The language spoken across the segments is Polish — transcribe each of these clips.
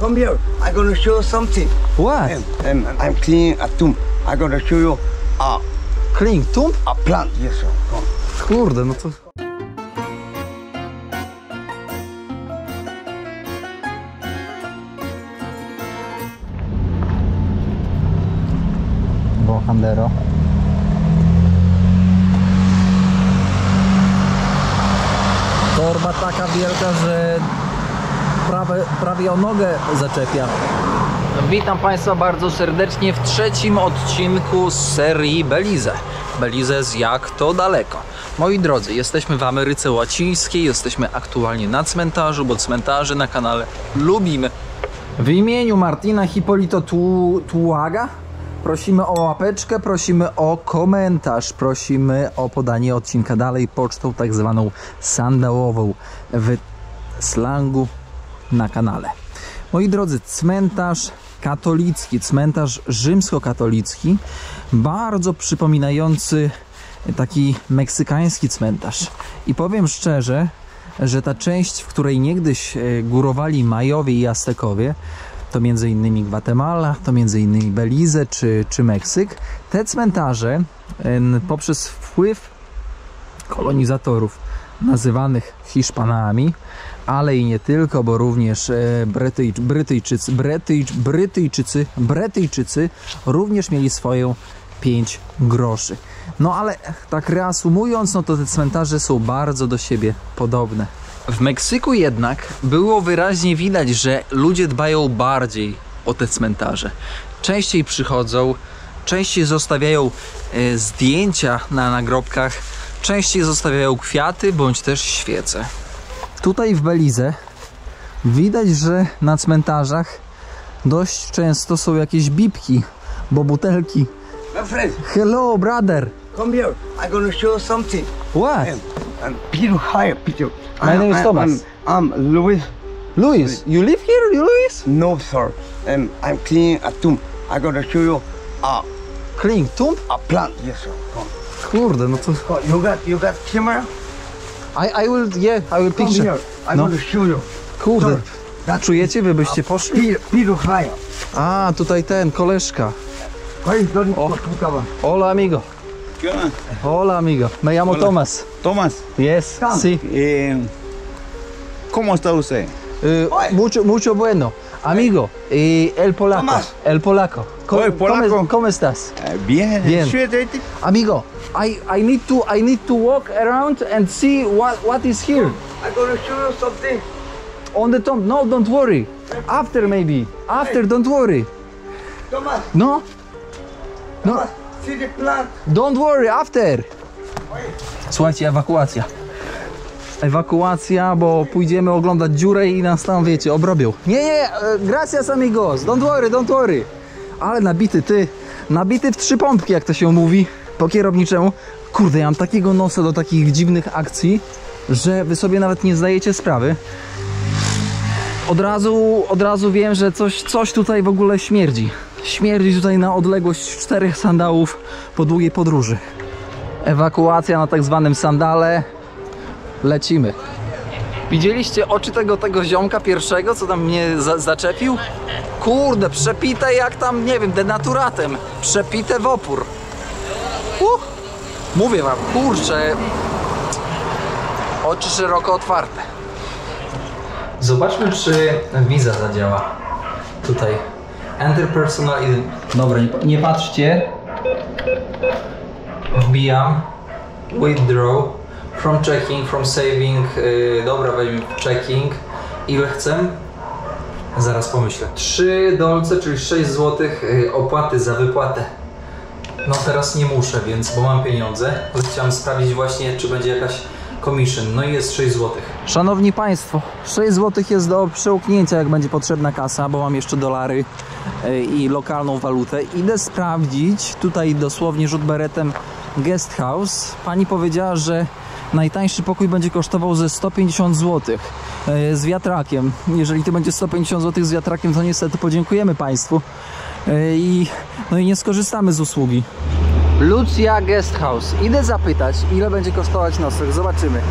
Come here. I'm gonna show you something. What? I'm cleaning a tomb. I'm gonna show you Clean tomb? a plant. Yes, sir. Come. Kurde, no to... Bohandero. Torba taka wielka, że prawie o nogę zaczepia. Witam Państwa bardzo serdecznie w trzecim odcinku z serii Belize. Belize z Jak to daleko. Moi drodzy, jesteśmy w Ameryce Łacińskiej, jesteśmy aktualnie na cmentarzu, bo cmentarzy na kanale lubimy. W imieniu Martina Hipolito Tułaga prosimy o łapeczkę, prosimy o komentarz, prosimy o podanie odcinka dalej pocztą tak zwaną sandałową w slangu na kanale. Moi drodzy, cmentarz katolicki, cmentarz rzymskokatolicki, bardzo przypominający taki meksykański cmentarz. I powiem szczerze, że ta część, w której niegdyś górowali Majowie i Aztekowie, to m.in. Gwatemala, to m.in. Belize czy Meksyk, te cmentarze poprzez wpływ kolonizatorów nazywanych Hiszpanami, ale i nie tylko, bo również Brytyjczycy również mieli swoją 5 groszy. No ale tak reasumując, no to te cmentarze są bardzo do siebie podobne. W Meksyku jednak było wyraźnie widać, że ludzie dbają bardziej o te cmentarze. Częściej przychodzą, częściej zostawiają zdjęcia na nagrobkach, częściej zostawiają kwiaty bądź też świece. Tutaj w Belize widać, że na cmentarzach dość często są jakieś bibki, bo butelki. My friend, Hello, brother. come here. I'm gonna show you something. What? Peter, hi, Peter. My name is Thomas. I'm Louis. Luis, you live here, Luis? No, sir. I'm cleaning a tomb. I'm gonna show you Clean tomb? a plant. Yes, sir. Come. Kurde, no to... You got camera? I will Come picture. here. I'm No. gonna show you. Kurde, That czujecie, wy byście poszli? Peter, hi. A, tutaj ten, koleżka. Why is Donny Oh. Pukawa? Hola, amigo. ¿Qué onda? Hola, amigo. Me llamo Hola. Tomás. Tomás, Yes, sí. ¿Cómo está usted? Mucho bueno. Amigo, el polaco. Tomás. El polaco. Oye, polaco. ¿Cómo estás? Bien. Bien. Siéntate. Amigo, I need to walk around and see what is here. I'm gonna show you something. On the tomb. No, don't worry. After maybe. After, don't worry. Thomas, No? No, Thomas, see the plant. don't worry, after. Słuchajcie, ewakuacja. Ewakuacja, bo pójdziemy oglądać dziurę i nas tam, wiecie, obrobią. Nie, gracias amigos, don't worry. Ale nabity w 3 pompki, jak to się mówi po kierowniczemu. Kurde, ja mam takiego nosa do takich dziwnych akcji, że wy sobie nawet nie zdajecie sprawy. Od razu wiem, że coś tutaj w ogóle śmierdzi. Śmierdzi tutaj na odległość 4 sandałów po długiej podróży. Ewakuacja na tak zwanym sandale. Lecimy. Widzieliście oczy tego ziomka pierwszego, co tam mnie zaczepił? Kurde, przepite jak tam, nie wiem, denaturatem. Przepite w opór. Mówię wam, kurczę. Oczy szeroko otwarte. Zobaczmy, czy wiza zadziała. Tutaj. Enter personal. Dobra, nie patrzcie. Wbijam. Withdraw. From checking, from saving. Dobra, weźmy checking. Ile chcę? Zaraz pomyślę. 3 dolce, czyli 6 zł opłaty za wypłatę. No teraz nie muszę, więc, bo mam pieniądze. Ale chciałem sprawdzić właśnie, czy będzie jakaś commission. No i jest 6 zł. Szanowni Państwo, 6 zł jest do przełknięcia, jak będzie potrzebna kasa, bo mam jeszcze dolary i lokalną walutę. Idę sprawdzić, tutaj dosłownie rzut beretem, guest house. Pani powiedziała, że najtańszy pokój będzie kosztował ze 150 zł z wiatrakiem. Jeżeli to będzie 150 zł z wiatrakiem, to niestety podziękujemy Państwu no i nie skorzystamy z usługi. Lucia Guest House. Idę zapytać, ile będzie kosztować nocleg. Zobaczymy.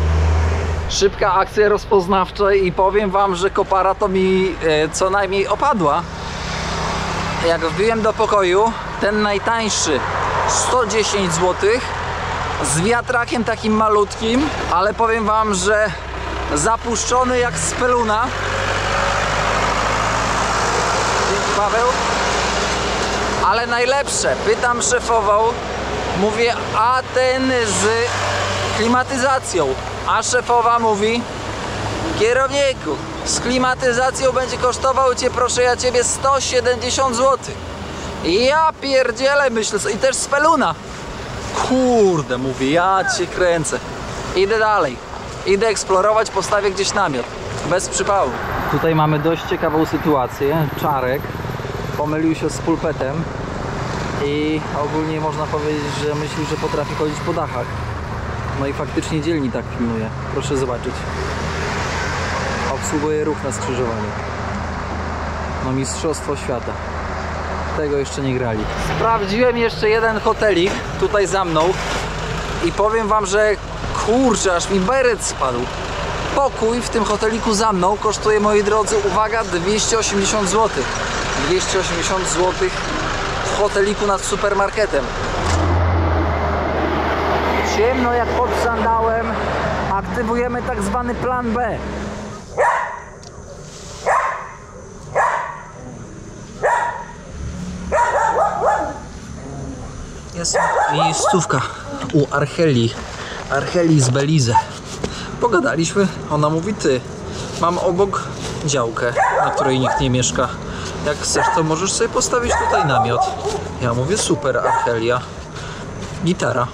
Szybka akcja rozpoznawcza i powiem wam, że kopara to mi co najmniej opadła. Jak wbiłem do pokoju, ten najtańszy 110 zł z wiatrakiem takim malutkim, ale powiem wam, że zapuszczony jak speluna. Dzięki, Paweł. Ale najlepsze, pytam szefową, mówię, a ten z klimatyzacją, a szefowa mówi, kierowniku, z klimatyzacją będzie kosztował cię, proszę ja ciebie, 170 zł. I ja pierdzielę, myślę, i też speluna. Kurde, mówię, ja cię kręcę. Idę dalej, idę eksplorować, postawię gdzieś namiot, bez przypału. Tutaj mamy dość ciekawą sytuację. Czarek pomylił się z pulpetem i ogólnie można powiedzieć, że myśli, że potrafi chodzić po dachach. No i faktycznie dzielni tak filmuje. Proszę zobaczyć. Obsługuje ruch na skrzyżowaniu. No mistrzostwo świata. Tego jeszcze nie grali. Sprawdziłem jeszcze jeden hotelik tutaj za mną i powiem wam, że kurczę, aż mi beret spadł. Pokój w tym hoteliku za mną kosztuje, moi drodzy, uwaga, 280 zł. 280 zł w hoteliku nad supermarketem. Ciemno jak pod sandałem. Aktywujemy tak zwany plan B. Jest miejscówka u Archeli z Belize. Pogadaliśmy, ona mówi, ty, mam obok działkę, na której nikt nie mieszka. Jak chcesz, to możesz sobie postawić tutaj namiot. Ja mówię, super, Archelia. Gitara.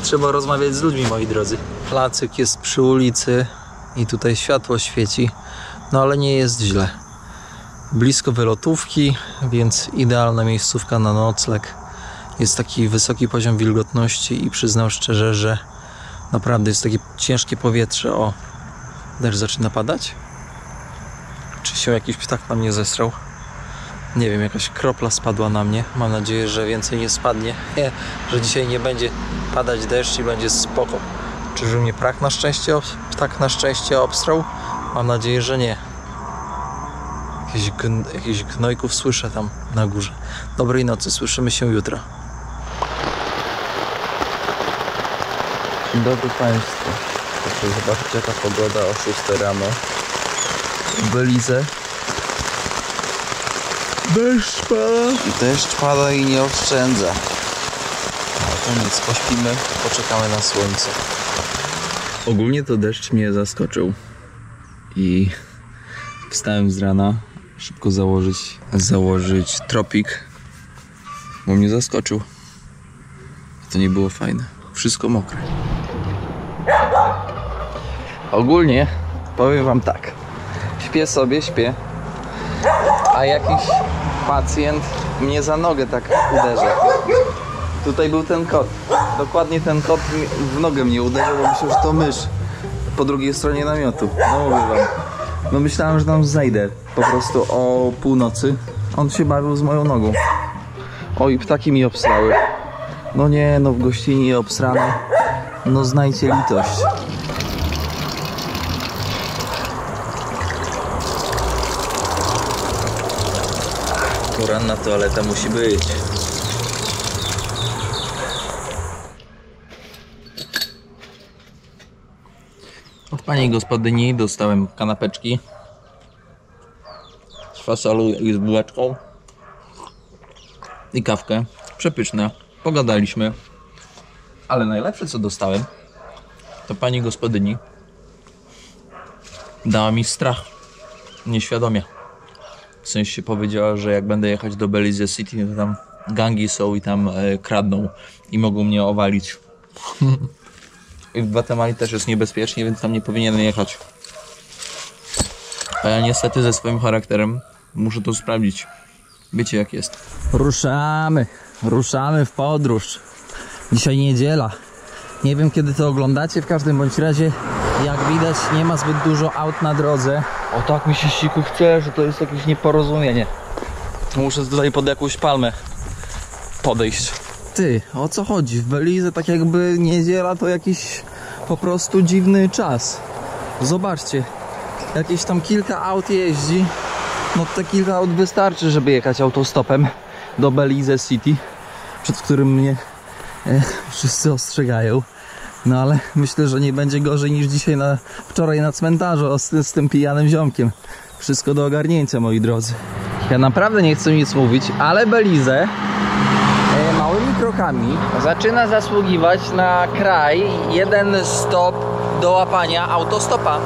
Trzeba rozmawiać z ludźmi, moi drodzy. Placyk jest przy ulicy i tutaj światło świeci, no ale nie jest źle. Blisko wylotówki, więc idealna miejscówka na nocleg. Jest taki wysoki poziom wilgotności i przyznam szczerze, że naprawdę jest takie ciężkie powietrze. O, deszcz zaczyna padać? Czy się jakiś ptak na mnie zesrał? Nie wiem, jakaś kropla spadła na mnie. Mam nadzieję, że więcej nie spadnie. Że dzisiaj nie będzie padać deszcz i będzie spoko. Czyżby mnie ptak na szczęście obstrał? Mam nadzieję, że nie. Jakichś gnojków słyszę tam na górze. Dobrej nocy, słyszymy się jutro. Dzień dobry Państwu. Proszę zobaczyć, jaka pogoda o 6 rano w Belize. Deszcz pada. Deszcz pada i nie oszczędza. No to nic, pośpimy, poczekamy na słońce. Ogólnie to deszcz mnie zaskoczył. I wstałem z rana, szybko założyć tropik, bo mnie zaskoczył. To nie było fajne. Wszystko mokre. Ogólnie powiem wam tak. Śpię, a jakiś pacjent mnie za nogę tak uderza. Tutaj był ten kot. Dokładnie ten kot w nogę mnie uderzył, bo myślał, że to mysz po drugiej stronie namiotu. No mówię wam. No myślałem, że tam zejdę po prostu o północy. On się bawił z moją nogą. Oj, ptaki mi obsrały. No nie, no w gościnie obsrane. No znajcie litość. Poranna toaleta musi być. Od pani gospodyni dostałem kanapeczki z fasolą i z bułeczką i kawkę. Przepyszne. Pogadaliśmy. Ale najlepsze, co dostałem, to pani gospodyni dała mi strach. Nieświadomie. W sensie powiedziała, że jak będę jechać do Belize City, to tam gangi są i tam kradną i mogą mnie owalić. I w Gwatemali też jest niebezpiecznie, więc tam nie powinienem jechać. A ja niestety ze swoim charakterem muszę to sprawdzić. Wiecie jak jest. Ruszamy w podróż. Dzisiaj niedziela. Nie wiem kiedy to oglądacie, w każdym bądź razie jak widać nie ma zbyt dużo aut na drodze. O tak mi się siku chce, że to jest jakieś nieporozumienie. Muszę tutaj pod jakąś palmę podejść. Ty, o co chodzi? W Belize tak jakby niedziela to jakiś po prostu dziwny czas. Zobaczcie, jakieś tam kilka aut jeździ. No te kilka aut wystarczy, żeby jechać autostopem do Belize City, przed którym mnie wszyscy ostrzegają. No ale myślę, że nie będzie gorzej niż dzisiaj wczoraj na cmentarzu z tym pijanym ziomkiem. Wszystko do ogarnięcia, moi drodzy. Ja naprawdę nie chcę nic mówić, ale Belize małymi krokami zaczyna zasługiwać na kraj jeden stop do łapania autostopa.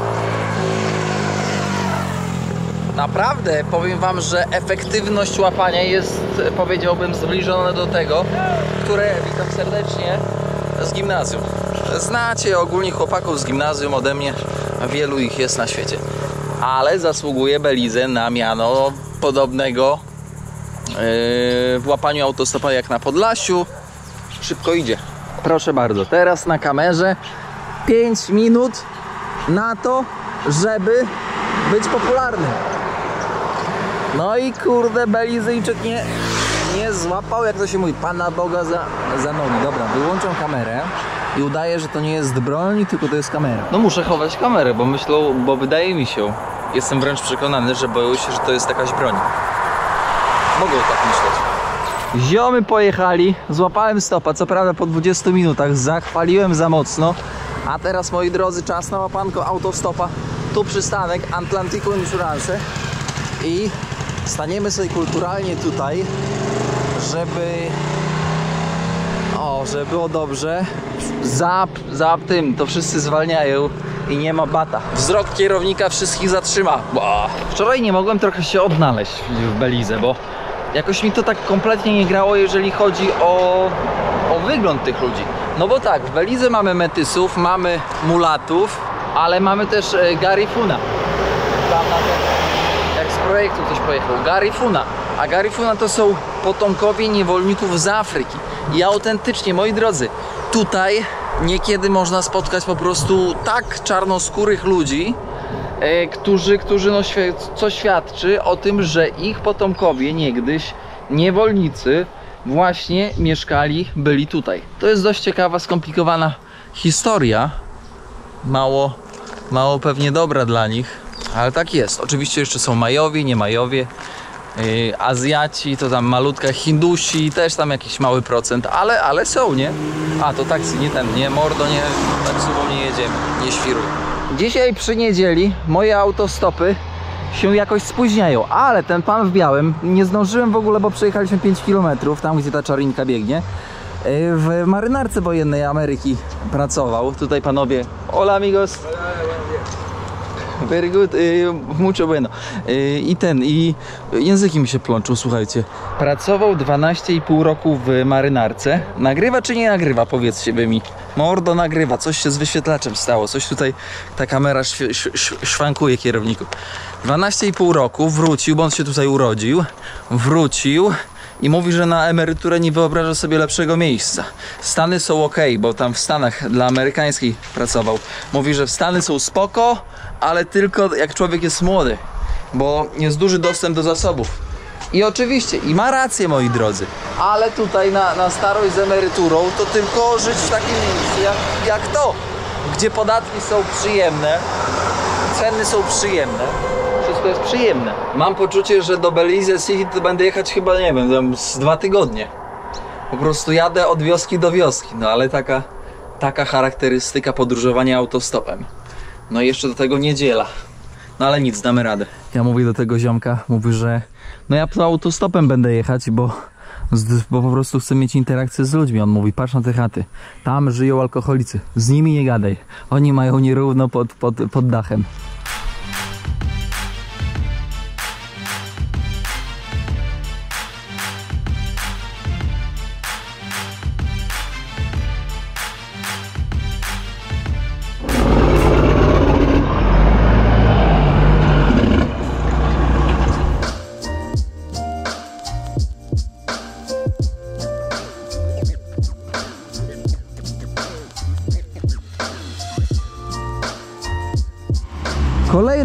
Naprawdę powiem wam, że efektywność łapania jest, powiedziałbym, zbliżona do tego, które, witam serdecznie, z gimnazjum. Znacie ogólnie chłopaków z gimnazjum ode mnie, wielu ich jest na świecie. Ale zasługuje Belize na miano podobnego w łapaniu autostopa jak na Podlasiu. Szybko idzie. Proszę bardzo, teraz na kamerze 5 minut na to, żeby być popularnym. No i kurde, Belizyjczyk nie złapał, jak to się mówi, Pana Boga za nogi. Dobra, wyłączam kamerę i udaję, że to nie jest broń, tylko to jest kamera. No muszę chować kamerę, bo wydaje mi się, jestem wręcz przekonany, że boją się, że to jest jakaś broń. Mogą tak myśleć. Ziomy pojechali, złapałem stopa, co prawda po 20 minutach, zachwaliłem za mocno. A teraz, moi drodzy, czas na łapanko autostopa. Tu przystanek Atlantico Insurance i staniemy sobie kulturalnie tutaj, żeby było dobrze. Za tym to wszyscy zwalniają i nie ma bata. Wzrok kierownika wszystkich zatrzyma. Wczoraj nie mogłem trochę się odnaleźć w Belize, bo jakoś mi to tak kompletnie nie grało, jeżeli chodzi o wygląd tych ludzi. No bo tak, w Belize mamy metysów, mamy mulatów, ale mamy też Garifuna. Tam jak z projektu ktoś pojechał, Garifuna. A Garifuna to są potomkowie niewolników z Afryki. I autentycznie, moi drodzy, tutaj niekiedy można spotkać po prostu tak czarnoskórych ludzi, którzy no, co świadczy o tym, że ich potomkowie niegdyś, niewolnicy, właśnie byli tutaj. To jest dość ciekawa, skomplikowana historia. Mało pewnie dobra dla nich, ale tak jest. Oczywiście jeszcze są Majowie, nie Majowie, Azjaci, to tam malutka, Hindusi, też tam jakiś mały procent, ale są, nie? A to taksi, nie mordo, nie, taksówą nie jedziemy, nie świruj. Dzisiaj przy niedzieli moje autostopy się jakoś spóźniają, ale ten pan w białym, nie zdążyłem w ogóle, bo przejechaliśmy 5 km, tam gdzie ta czarinka biegnie. W marynarce wojennej Ameryki pracował. Tutaj panowie, hola amigos. Very good, mucho bueno. I języki mi się plączą, słuchajcie. Pracował 12,5 roku w marynarce. Nagrywa czy nie nagrywa, powiedzcie wy mi. Mordo, nagrywa, coś się z wyświetlaczem stało. Coś tutaj, ta kamera szwankuje, kierowniku. 12,5 roku, wrócił, bo on się tutaj urodził. Wrócił i mówi, że na emeryturę nie wyobraża sobie lepszego miejsca. Stany są ok, bo tam w Stanach dla amerykańskiej pracował. Mówi, że w Stany są spoko, ale tylko jak człowiek jest młody, bo jest duży dostęp do zasobów. I oczywiście, i ma rację, moi drodzy, ale tutaj na starość z emeryturą to tylko żyć w takim miejscu jak to, gdzie podatki są przyjemne, ceny są przyjemne, wszystko jest przyjemne. Mam poczucie, że do Belize City to będę jechać chyba, nie wiem, tam z 2 tygodnie. Po prostu jadę od wioski do wioski, no ale taka charakterystyka podróżowania autostopem. No i jeszcze do tego niedziela. No ale nic, damy radę. Ja mówię do tego ziomka, mówi, że no ja to autostopem będę jechać, bo po prostu chcę mieć interakcję z ludźmi. On mówi, patrz na te chaty, tam żyją alkoholicy, z nimi nie gadaj. Oni mają nierówno pod dachem.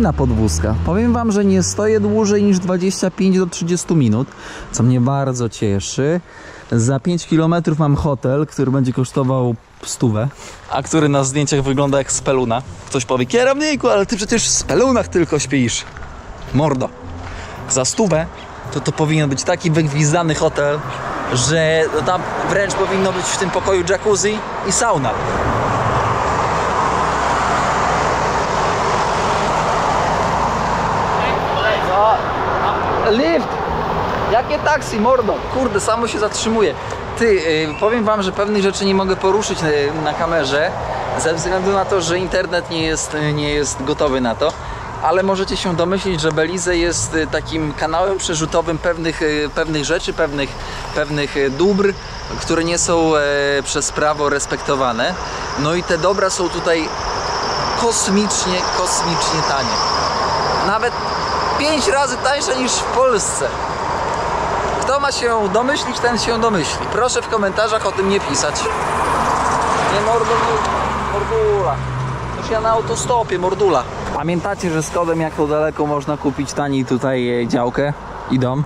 fajna podwózka. Powiem wam, że nie stoję dłużej niż 25 do 30 minut, co mnie bardzo cieszy. Za 5 km mam hotel, który będzie kosztował 100, a który na zdjęciach wygląda jak speluna. Ktoś powie, kierowniku, ale ty przecież w spelunach tylko śpisz. Mordo. Za 100 to powinien być taki wygwizdany hotel, że tam wręcz powinno być w tym pokoju jacuzzi i sauna. Lift! Jakie taksi, mordo? Kurde, samo się zatrzymuje. Ty, powiem wam, że pewnych rzeczy nie mogę poruszyć na kamerze ze względu na to, że internet nie jest gotowy na to. Ale możecie się domyślić, że Belize jest takim kanałem przerzutowym pewnych rzeczy, pewnych dóbr, które nie są przez prawo respektowane. No i te dobra są tutaj kosmicznie tanie. Nawet 5 razy tańsze niż w Polsce. Kto ma się domyślić, ten się domyśli. Proszę w komentarzach o tym nie pisać. Nie mordula. Już ja na autostopie, mordula. Pamiętacie, że z kodem Jak to daleko można kupić taniej tutaj działkę i dom?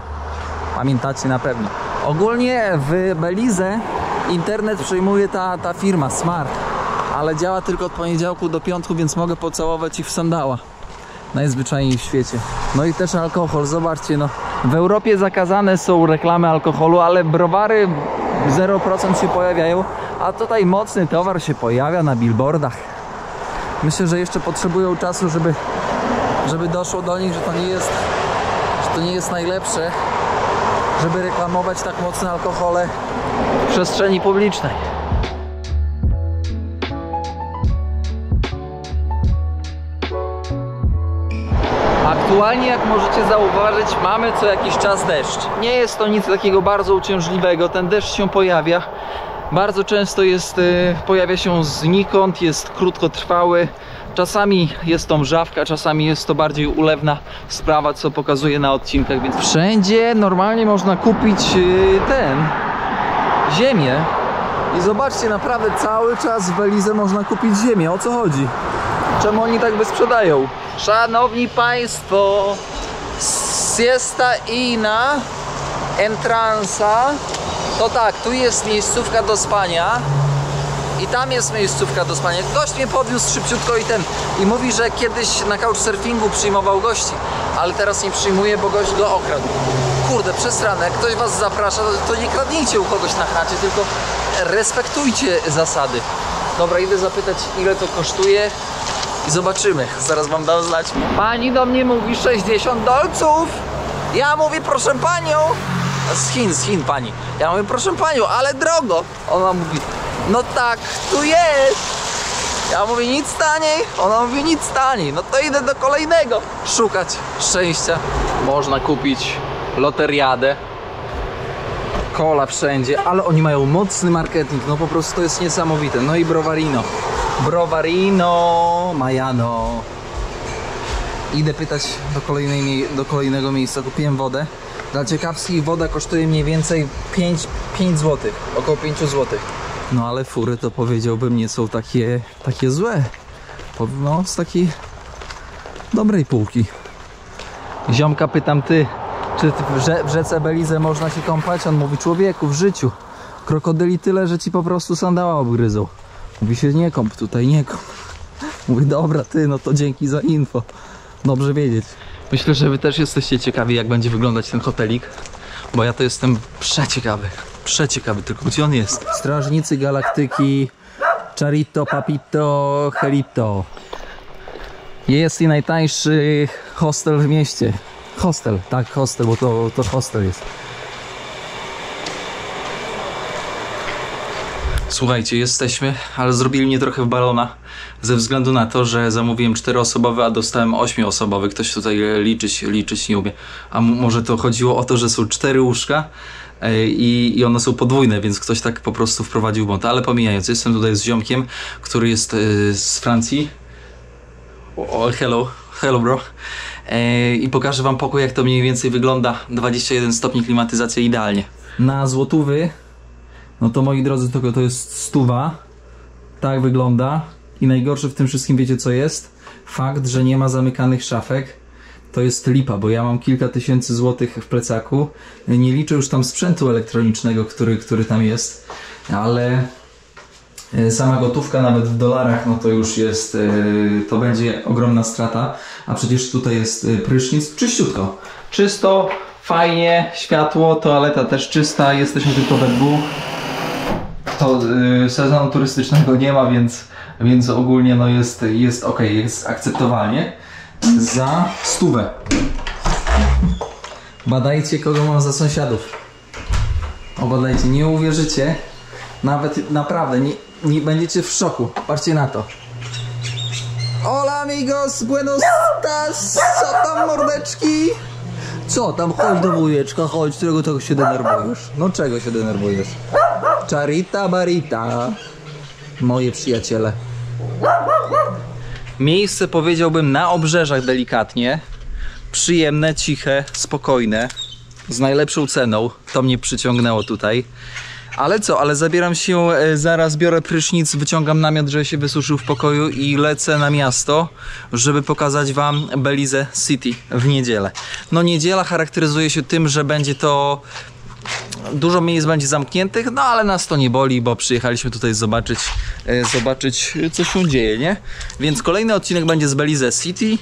Pamiętacie na pewno. Ogólnie w Belize internet przejmuje ta firma Smart, ale działa tylko od poniedziałku do piątku, więc mogę pocałować ich w sandała. Najzwyczajniej w świecie. No i też alkohol, zobaczcie, no. W Europie zakazane są reklamy alkoholu, ale browary 0% się pojawiają, a tutaj mocny towar się pojawia na billboardach. Myślę, że jeszcze potrzebują czasu, żeby doszło do nich, że to nie jest najlepsze, żeby reklamować tak mocne alkohole w przestrzeni publicznej. Aktualnie, jak możecie zauważyć, mamy co jakiś czas deszcz. Nie jest to nic takiego bardzo uciążliwego, ten deszcz się pojawia. Bardzo często pojawia się znikąd, jest krótkotrwały. Czasami jest to mrzawka, czasami jest to bardziej ulewna sprawa, co pokazuję na odcinkach, więc wszędzie normalnie można kupić ziemię. I zobaczcie, naprawdę cały czas w Belize można kupić ziemię. O co chodzi? Czemu oni tak sprzedają? Szanowni Państwo, siesta ina entransa. To tak, tu jest miejscówka do spania i tam jest miejscówka do spania. Gość mnie podwiózł szybciutko i mówi, że kiedyś na couchsurfingu przyjmował gości, ale teraz nie przyjmuje, bo gość go okradł. Kurde, przesrane, jak ktoś was zaprasza, to nie kradnijcie u kogoś na chacie, tylko respektujcie zasady. Dobra, idę zapytać, ile to kosztuje i zobaczymy. Zaraz wam dam znać. Pani do mnie mówi 60 dolców. Ja mówię, proszę panią. Z Chin pani. Ja mówię, proszę panią, ale drogo. Ona mówi, no tak, tu jest. Ja mówię, nic taniej. Ona mówi, nic taniej. No to idę do kolejnego szukać szczęścia. Można kupić loteriadę. Kola wszędzie, ale oni mają mocny marketing. No po prostu to jest niesamowite. No i browarino. Browarino Majano. Idę pytać do kolejnego miejsca. Kupiłem wodę. Dla ciekawskich woda kosztuje mniej więcej 5 zł. Około 5 zł. No ale fury to powiedziałbym nie są takie złe. No z takiej dobrej półki. Ziomka pytam, czy w rzece Belize można się kąpać? On mówi, człowieku, w życiu. Krokodyli tyle, że ci po prostu sandała obgryzą. Mówi się, nie kąp tutaj, nie kąp. Mówi, dobra, no to dzięki za info. Dobrze wiedzieć. Myślę, że wy też jesteście ciekawi, jak będzie wyglądać ten hotelik. Bo ja to jestem przeciekawy, tylko gdzie on jest? Strażnicy Galaktyki, Charito, Papito, Helito. Jest i najtańszy hostel w mieście. Hostel, tak, hostel, bo to hostel jest. Słuchajcie, jesteśmy, ale zrobili mnie trochę w balona ze względu na to, że zamówiłem 4-osobowy, a dostałem 8-osobowy. Ktoś tutaj liczyć nie umie. A może to chodziło o to, że są 4 łóżka i one są podwójne, więc ktoś tak po prostu wprowadził błąd. Ale pomijając, jestem tutaj z ziomkiem, który jest z Francji. Hello bro. I pokażę wam pokój, jak to mniej więcej wygląda. 21 stopni klimatyzacja, idealnie. Na złotówy, no to moi drodzy, to jest 100. Tak wygląda. I najgorsze w tym wszystkim, wiecie co jest? Fakt, że nie ma zamykanych szafek, to jest lipa, bo ja mam kilka tysięcy złotych w plecaku. Nie liczę już tam sprzętu elektronicznego, który tam jest, ale sama gotówka nawet w dolarach, no to już jest, to będzie ogromna strata, a przecież tutaj jest prysznic, czyściutko. Czysto, fajnie, światło, toaleta też czysta, jesteśmy tylko we dwóch. To sezonu turystycznego nie ma, więc ogólnie no jest ok, jest akceptowalnie. Za 100. Badajcie, kogo mam za sąsiadów. Obadajcie, nie uwierzycie. Nawet naprawdę, nie będziecie w szoku. Patrzcie na to. Hola amigos, buenos dias. Co tam, mordeczki? Co tam, chodź do wujeczka, chodź, którego tego się denerwujesz? No czego się denerwujesz? Charita barita. Moje przyjaciele. Miejsce, powiedziałbym, na obrzeżach delikatnie. Przyjemne, ciche, spokojne. Z najlepszą ceną. To mnie przyciągnęło tutaj. Ale co, ale zabieram się, zaraz biorę prysznic, wyciągam namiot, żeby się wysuszył w pokoju i lecę na miasto, żeby pokazać wam Belize City w niedzielę. No niedziela charakteryzuje się tym, że będzie to... Dużo miejsc będzie zamkniętych, no ale nas to nie boli, bo przyjechaliśmy tutaj zobaczyć co się dzieje, nie? Więc kolejny odcinek będzie z Belize City,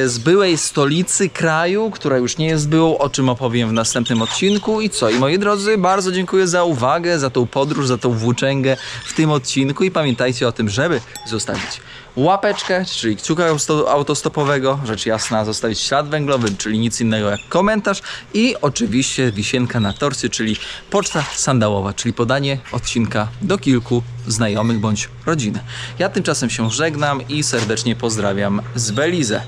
z byłej stolicy kraju, która już nie jest byłą, o czym opowiem w następnym odcinku. I co? I moi drodzy, bardzo dziękuję za uwagę, za tą podróż, za tą włóczęgę w tym odcinku i pamiętajcie o tym, żeby zostawić łapeczkę, czyli kciuka autostopowego, rzecz jasna, zostawić ślad węglowy, czyli nic innego jak komentarz i oczywiście wisienka na torcie, czyli poczta sandałowa, czyli podanie odcinka do kilku znajomych bądź rodziny. Ja tymczasem się żegnam i serdecznie pozdrawiam z Belize.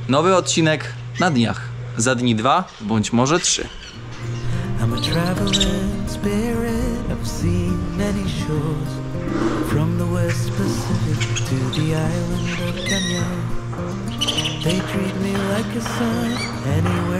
Nowy odcinek na dniach, za dni 2 bądź może 3. I'm a traveling spirit, I've seen many shores, from the West Pacific to the island of Kenya. They treat me like a son anyway.